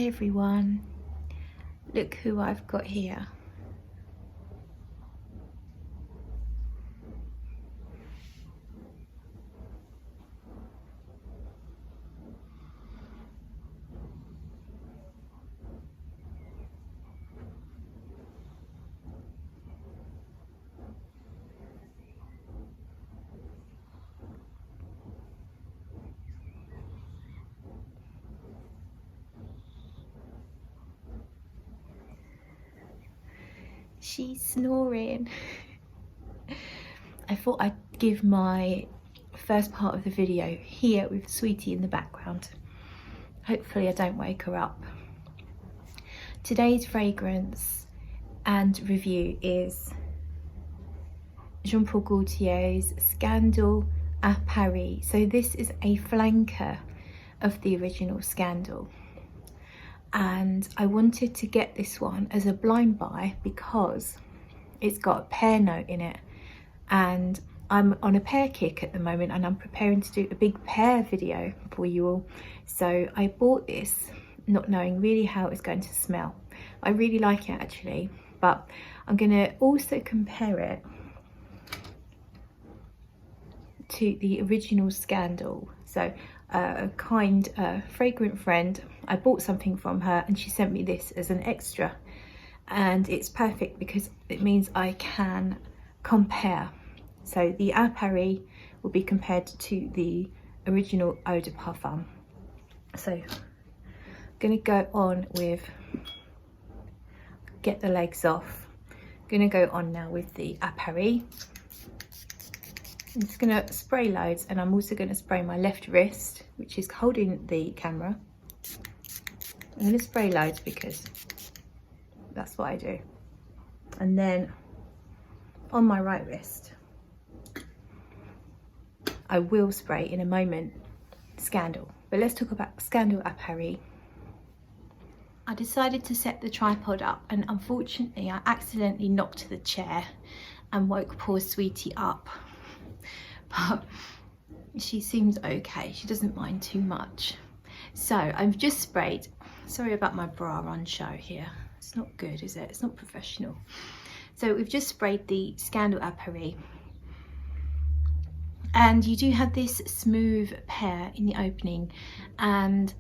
Hi everyone, look who I've got here. She's snoring. I thought I'd give my first part of the video here with Sweetie in the background. Hopefully I don't wake her up. Today's fragrance and review is Jean-Paul Gaultier's Scandal à Paris. So this is a flanker of the original Scandal. And I wanted to get this one as a blind buy because it's got a pear note in it, and I'm on a pear kick at the moment and I'm preparing to do a big pear video for you all. So I bought this not knowing really how it's going to smell. I really like it actually, but I'm going to also compare it to the original Scandal. So a kind fragrant friend, I bought something from her and she sent me this as an extra, and it's perfect because it means I can compare. So the à Paris will be compared to the original Eau de Parfum. So I'm going to go on with, get the legs off, I'm going to go on now with the à Paris. I'm just going to spray loads, and I'm also going to spray my left wrist, which is holding the camera. I'm going to spray loads because that's what I do. And then on my right wrist, I will spray in a moment Scandal. But let's talk about Scandal à Paris. I decided to set the tripod up, and unfortunately I accidentally knocked the chair and woke poor Sweetie up. But she seems okay, she doesn't mind too much. So I've just sprayed, sorry about my bra on show here, it's not good, is it? It's not professional. So we've just sprayed the Scandal à Paris, and you do have this smooth pear in the opening, and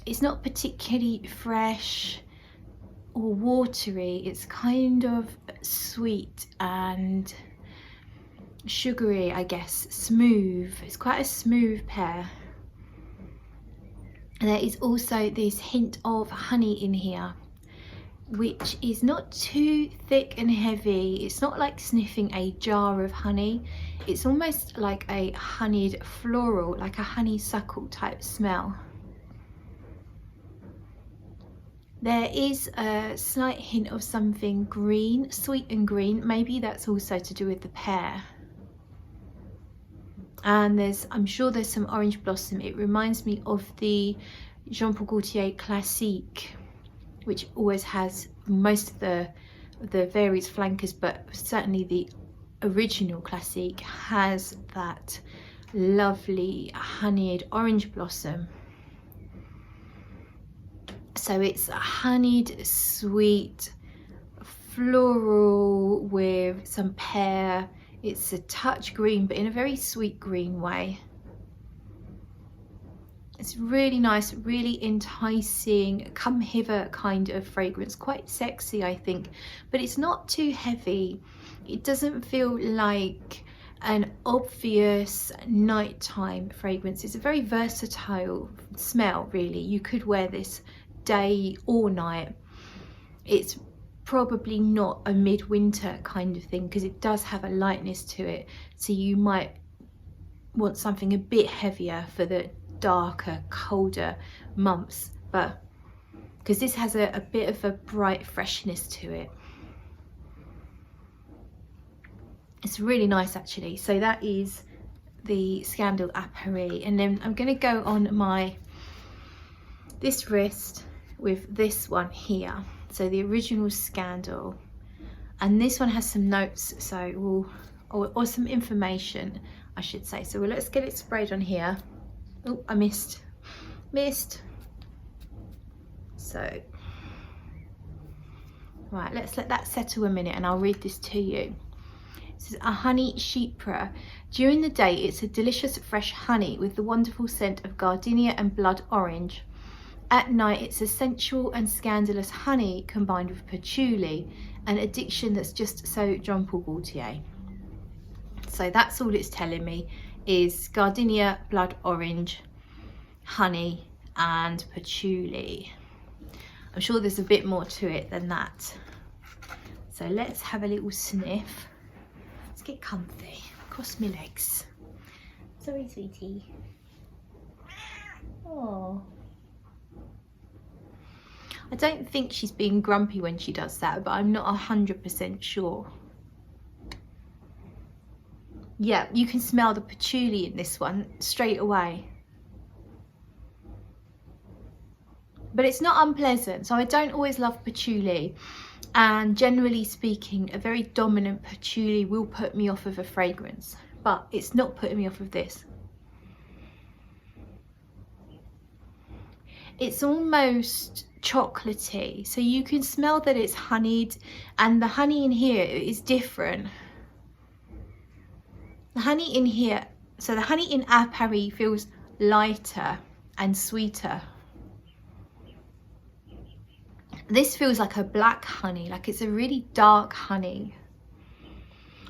it's not particularly fresh or watery, it's kind of sweet and sugary, I guess, smooth. It's quite a smooth pear. And there is also this hint of honey in here, which is not too thick and heavy. It's not like sniffing a jar of honey. It's almost like a honeyed floral, like a honeysuckle type smell. There is a slight hint of something green, sweet and green. Maybe that's also to do with the pear. And I'm sure there's some orange blossom. It reminds me of the Jean-Paul Gaultier Classique, which always has most of the various flankers, but certainly the original Classique has that lovely honeyed orange blossom. So it's a honeyed, sweet, floral with some pear. It's a touch green, but in a very sweet green way. It's really nice, really enticing, come hither kind of fragrance. Quite sexy, I think, but it's not too heavy. It doesn't feel like an obvious nighttime fragrance. It's a very versatile smell, really. You could wear this day or night. It's probably not a midwinter kind of thing because it does have a lightness to it, so you might want something a bit heavier for the darker, colder months, but because this has a bit of a bright freshness to it. It's really nice actually. So that is the Scandal à Paris, and then I'm going to go on this wrist with this one here. So the original Scandal, and this one has some notes, so or some information I should say. So let's get it sprayed on here. Oh, I missed. So, right, let's let that settle a minute and I'll read this to you. It says, a honey chypre. During the day, it's a delicious fresh honey with the wonderful scent of gardenia and blood orange. At night, it's a sensual and scandalous honey combined with patchouli, an addiction that's just so Jean-Paul Gaultier. So that's all it's telling me, is gardenia, blood orange, honey and patchouli. I'm sure there's a bit more to it than that. So let's have a little sniff. Let's get comfy. Cross my legs. Sorry, sweetie. Oh. I don't think she's being grumpy when she does that, but I'm not 100% sure. Yeah, you can smell the patchouli in this one straight away. But it's not unpleasant, so I don't always love patchouli. And generally speaking, a very dominant patchouli will put me off of a fragrance, but it's not putting me off of this. It's almost chocolatey, so you can smell that it's honeyed, and the honey in here is different. The honey in here, so the honey in A Paris feels lighter and sweeter. This feels like a black honey, like it's a really dark honey.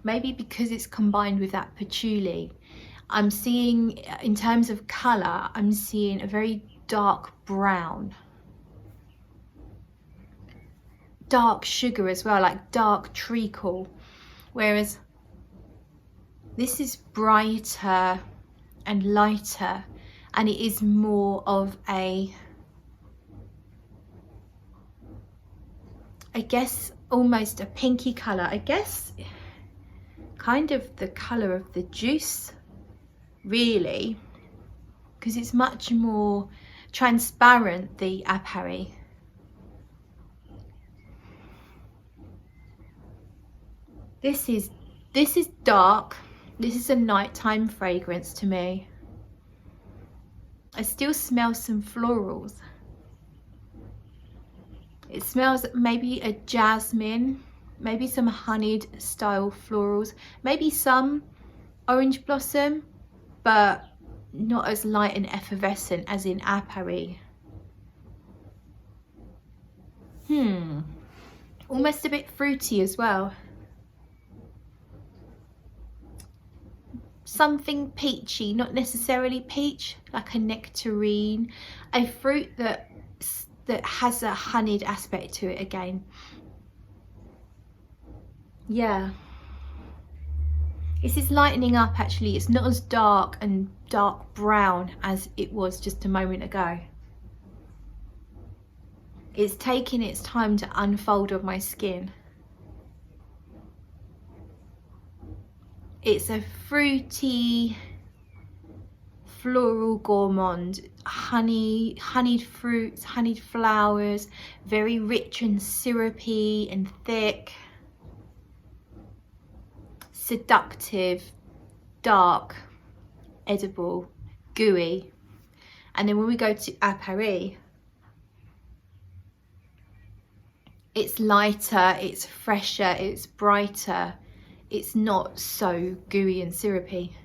Maybe because it's combined with that patchouli. I'm seeing, in terms of colour, I'm seeing a very dark brown. Dark sugar as well, like dark treacle. Whereas this is brighter and lighter, and it is more of a, I guess, almost a pinky colour. I guess kind of the colour of the juice, really, because it's much more transparent, the A Paris. This is dark. This is a nighttime fragrance to me. I still smell some florals. It smells maybe a jasmine, maybe some honeyed style florals, maybe some orange blossom, but not as light and effervescent as in A Paris. Almost a bit fruity as well. Something peachy, not necessarily peach, like a nectarine, a fruit that has a honeyed aspect to it again. Yeah, this is lightening up actually. It's not as dark and dark brown as it was just a moment ago. It's taking its time to unfold on my skin. It's a fruity, floral gourmand, honeyed fruits, honeyed flowers, very rich and syrupy and thick, seductive, dark, edible, gooey. And then when we go to A Paris, it's lighter, it's fresher, it's brighter. It's not so gooey and syrupy.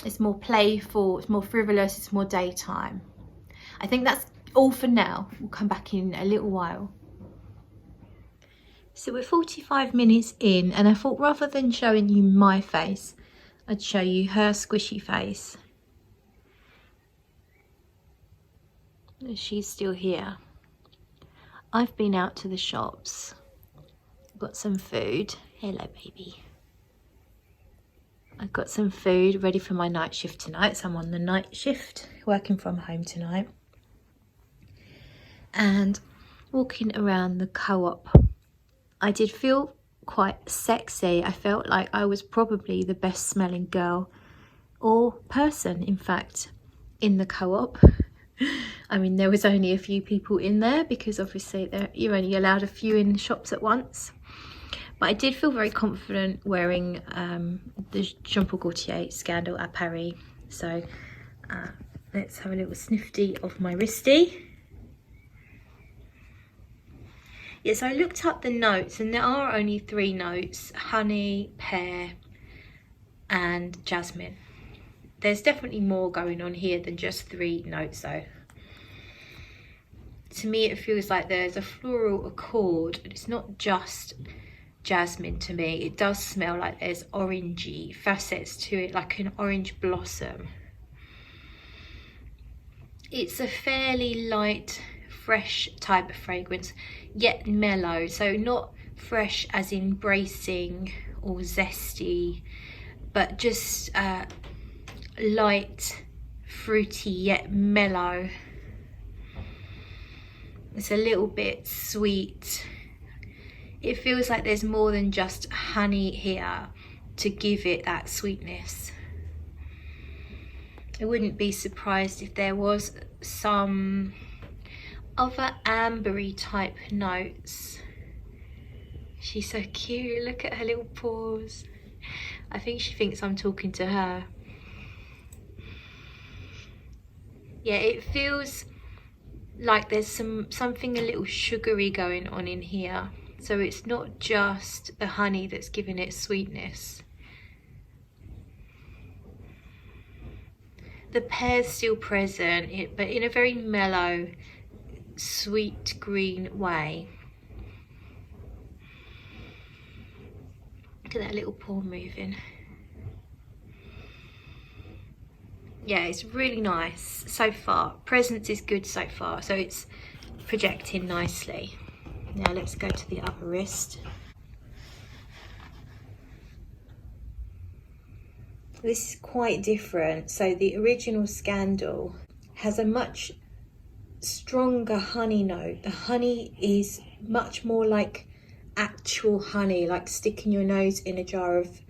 It's more playful, it's more frivolous, it's more daytime. I think that's all for now. We'll come back in a little while. So we're 45 minutes in, and I thought rather than showing you my face, I'd show you her squishy face. She's still here. I've been out to the shops, got some food. Hello, baby. I've got some food ready for my night shift tonight. So I'm on the night shift, working from home tonight. And walking around the co-op, I did feel quite sexy. I felt like I was probably the best smelling girl or person, in fact, in the co-op. I mean, there was only a few people in there because obviously you're only allowed a few in shops at once. But I did feel very confident wearing the Jean-Paul Gaultier Scandal à Paris. So Let's have a little snifty of my wristy. Yes, I looked up the notes and there are only 3 notes: honey, pear and jasmine. There's definitely more going on here than just 3 notes though. To me it feels like there's a floral accord, and it's not just jasmine to me. It does smell like there's orangey facets to it, like an orange blossom. It's a fairly light, fresh type of fragrance, yet mellow. So not fresh as in bracing or zesty, but just light, fruity, yet mellow. It's a little bit sweet. It feels like there's more than just honey here to give it that sweetness. I wouldn't be surprised if there was some other ambery type notes. She's so cute, look at her little paws. I think she thinks I'm talking to her. Yeah, it feels like there's something a little sugary going on in here. So it's not just the honey that's giving it sweetness. The pear's still present, but in a very mellow, sweet green way. Look at that little paw moving. Yeah, it's really nice so far. Presence is good so far, so it's projecting nicely. Now let's go to the upper wrist. This is quite different. So the original Scandal has a much stronger honey note. The honey is much more like actual honey, like sticking your nose in a jar of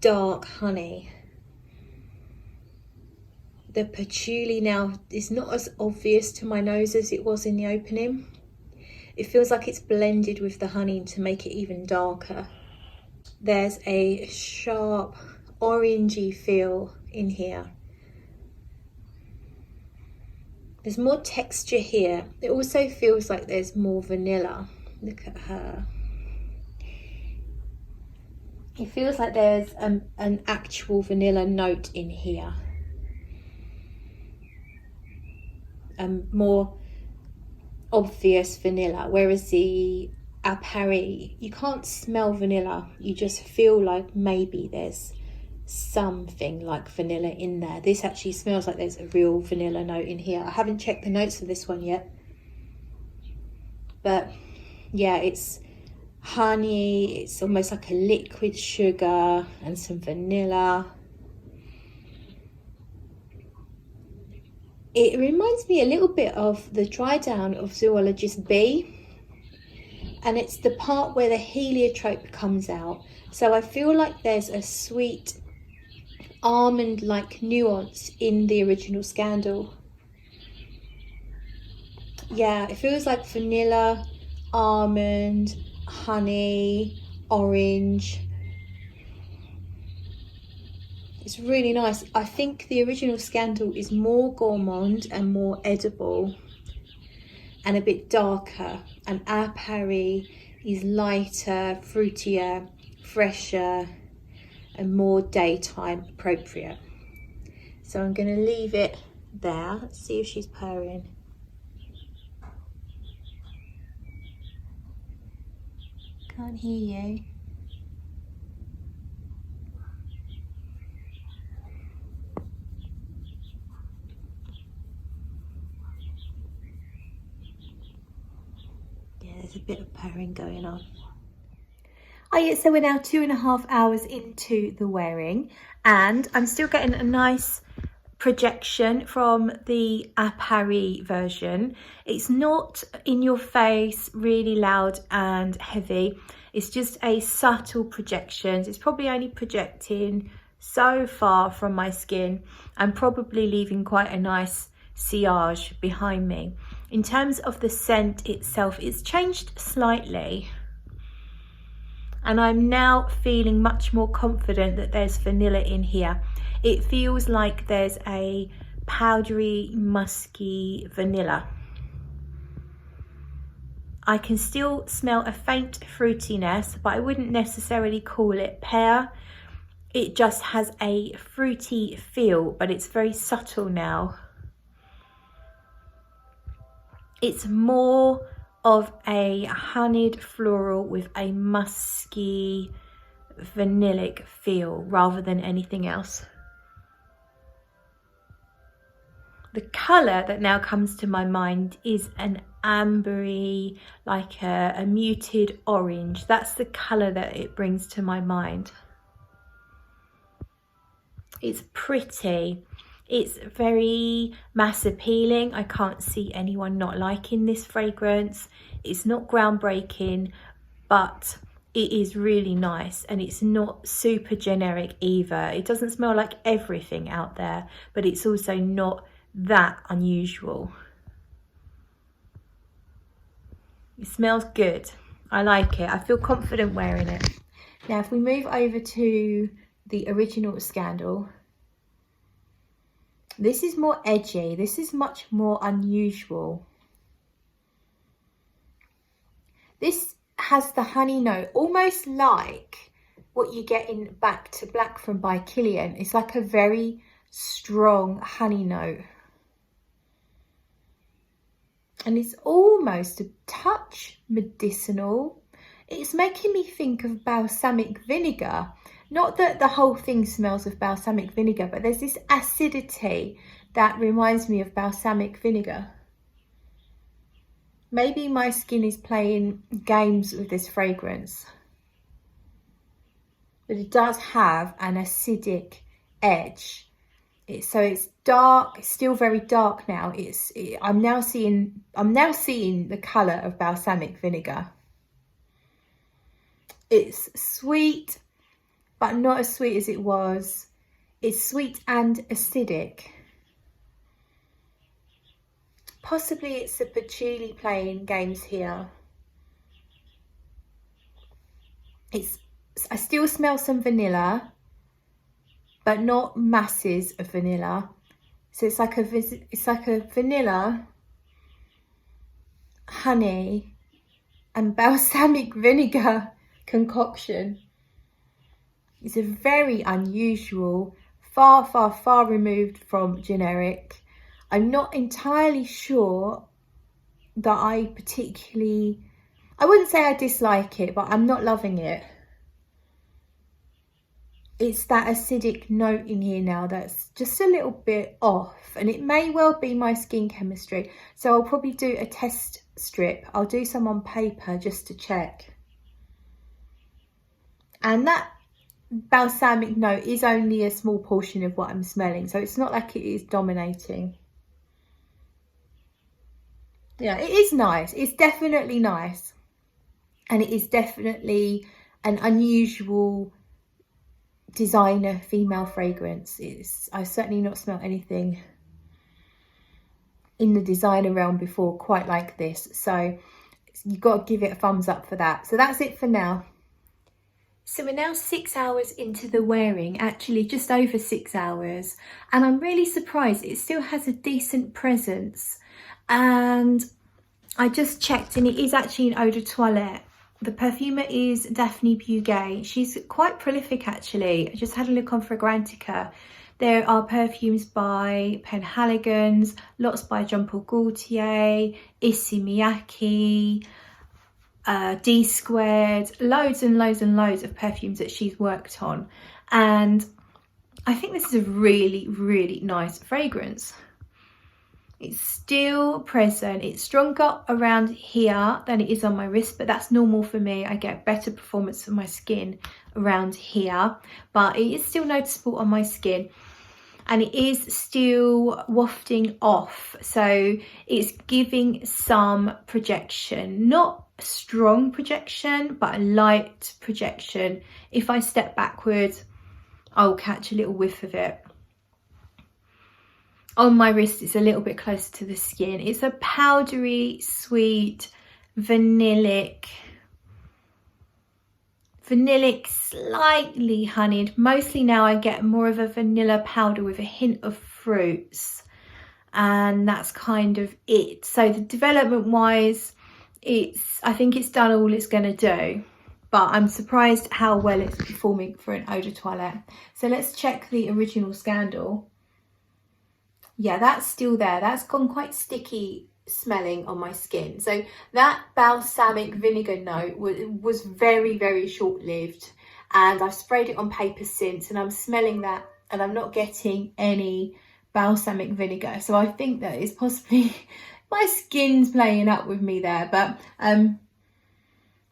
dark honey. The patchouli now is not as obvious to my nose as it was in the opening. It feels like it's blended with the honey to make it even darker. There's a sharp orangey feel in here. There's more texture here. It also feels like there's more vanilla. Look at her. It feels like there's an actual vanilla note in here. More obvious vanilla, whereas the à Paris, you can't smell vanilla. You just feel like maybe there's something like vanilla in there. This actually smells like there's a real vanilla note in here. I haven't checked the notes for this one yet, but yeah, it's honey, it's almost like a liquid sugar and some vanilla. It reminds me a little bit of the dry down of Zoologist B, and it's the part where the heliotrope comes out. So I feel like there's a sweet almond-like nuance in the original Scandal. Yeah, it feels like vanilla, almond, honey, orange. It's really nice. I think the original Scandal is more gourmand and more edible and a bit darker, and à Paris is lighter, fruitier, fresher and more daytime appropriate. So I'm going to leave it there. Let's see if she's purring. Can't hear you. Yeah, there's a bit of purring going on. Oh yeah, so we're now 2.5 hours into the wearing, and I'm still getting a nice projection from the à Paris version. It's not in your face, really loud and heavy. It's just a subtle projection. It's probably only projecting so far from my skin and probably leaving quite a nice sillage behind me. In terms of the scent itself, it's changed slightly. And I'm now feeling much more confident that there's vanilla in here. It feels like there's a powdery, musky vanilla. I can still smell a faint fruitiness, but I wouldn't necessarily call it pear. It just has a fruity feel, but it's very subtle now. It's more of a honeyed floral with a musky, vanillic feel rather than anything else. The colour that now comes to my mind is an ambery, like a muted orange. That's the colour that it brings to my mind. It's pretty. It's very mass appealing. I can't see anyone not liking this fragrance. It's not groundbreaking, but it is really nice, and it's not super generic either. It doesn't smell like everything out there, but it's also not that unusual. It smells good. I like it. I feel confident wearing it. Now, if we move over to the original Scandal, this is more edgy. This is much more unusual. This has the honey note, almost like what you get in Back to Black from by Kilian. It's like a very strong honey note. And it's almost a touch medicinal. It's making me think of balsamic vinegar. Not that the whole thing smells of balsamic vinegar, but there's this acidity that reminds me of balsamic vinegar. Maybe my skin is playing games with this fragrance. But it does have an acidic edge. So it's dark, it's still very dark now. I'm now seeing the colour of balsamic vinegar. It's sweet, but not as sweet as it was. It's sweet and acidic. Possibly it's the patchouli playing games here. I still smell some vanilla, but not masses of vanilla. So it's like a vanilla, honey, and balsamic vinegar concoction. It's a very unusual, far removed from generic. I'm not entirely sure that I wouldn't say I dislike it, but I'm not loving it. It's that acidic note in here now that's just a little bit off, and it may well be my skin chemistry. So I'll probably do a test strip. I'll do some on paper just to check. And that balsamic note is only a small portion of what I'm smelling, so it's not like it is dominating. Yeah, it is nice. It's definitely nice, and it is definitely an unusual designer female fragrance. I've certainly not smelled anything in the designer realm before quite like this, so you've got to give it a thumbs up for that. So that's it for now. So we're now 6 hours into the wearing, actually just over 6 hours, and I'm really surprised it still has a decent presence. And I just checked, and it is actually an eau de toilette. The perfumer is Daphne Bugay. She's quite prolific actually. I just had a look on Fragrantica. There are perfumes by Penhaligon's, lots by Jean Paul Gaultier, Issey Miyake, D Squared, loads and loads and loads of perfumes that she's worked on. And I think this is a really, really nice fragrance. It's still present. It's stronger around here than it is on my wrist, but that's normal for me. I get better performance of my skin around here, but it is still noticeable on my skin, and it is still wafting off. So it's giving some projection, not strong projection, but a light projection. If I step backwards, I'll catch a little whiff of it. On my wrist, it's a little bit closer to the skin. It's a powdery, sweet, vanillic, slightly honeyed. Mostly now I get more of a vanilla powder with a hint of fruits. and that's kind of it. So the development wise, I think it's done all it's going to do, but I'm surprised how well it's performing for an eau de toilette. So let's check the original Scandal. Yeah, that's still there. That's gone quite sticky smelling on my skin. So that balsamic vinegar note was very, very short-lived, and I've sprayed it on paper since, and I'm smelling that and I'm not getting any balsamic vinegar. So I think that it's possibly my skin's playing up with me there, but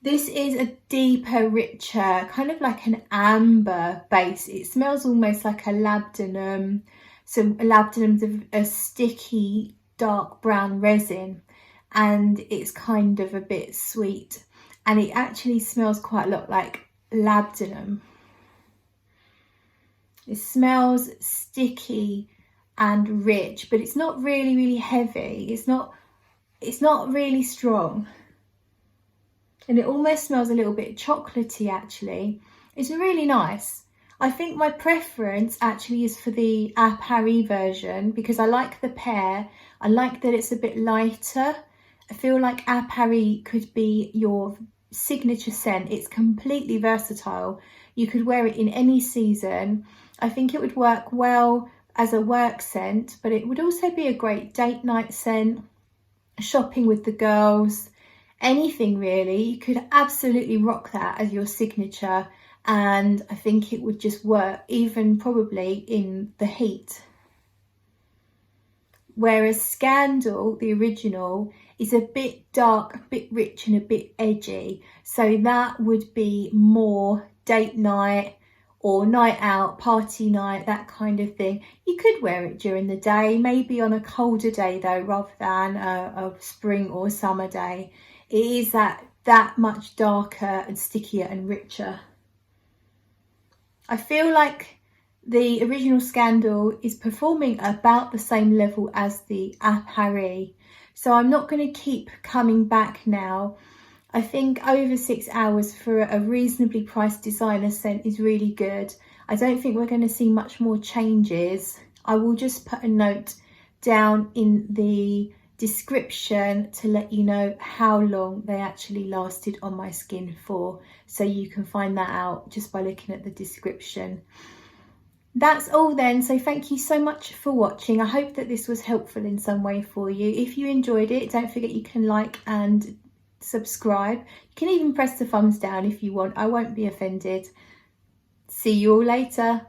this is a deeper, richer, kind of like an amber base. It smells almost like a labdanum. So labdanum's a sticky dark brown resin, and it's kind of a bit sweet, and it actually smells quite a lot like labdanum. It smells sticky and rich, but it's not really heavy. It's not really strong, and it almost smells a little bit chocolatey actually. It's really nice. I think my preference actually is for the à Paris version, because I like the pear. I like that it's a bit lighter. I feel like à Paris could be your signature scent. It's completely versatile. You could wear it in any season. I think it would work well as a work scent, but it would also be a great date night scent, shopping with the girls, anything really. You could absolutely rock that as your signature, and I think it would just work even probably in the heat. Whereas Scandal, the original, is a bit dark, a bit rich and a bit edgy, so that would be more date night or night out, party night, that kind of thing. You could wear it during the day, maybe on a colder day though, rather than a spring or summer day. It is that much darker and stickier and richer. I feel like the original Scandal is performing about the same level as the à Paris, so I'm not going to keep coming back now. I think over 6 hours for a reasonably priced designer scent is really good. I don't think we're going to see much more changes. I will just put a note down in the description to let you know how long they actually lasted on my skin for, so you can find that out just by looking at the description. That's all then, so thank you so much for watching. I hope that this was helpful in some way for you. If you enjoyed it, don't forget you can like and subscribe. You can even press the thumbs down if you want. I won't be offended. See you all later.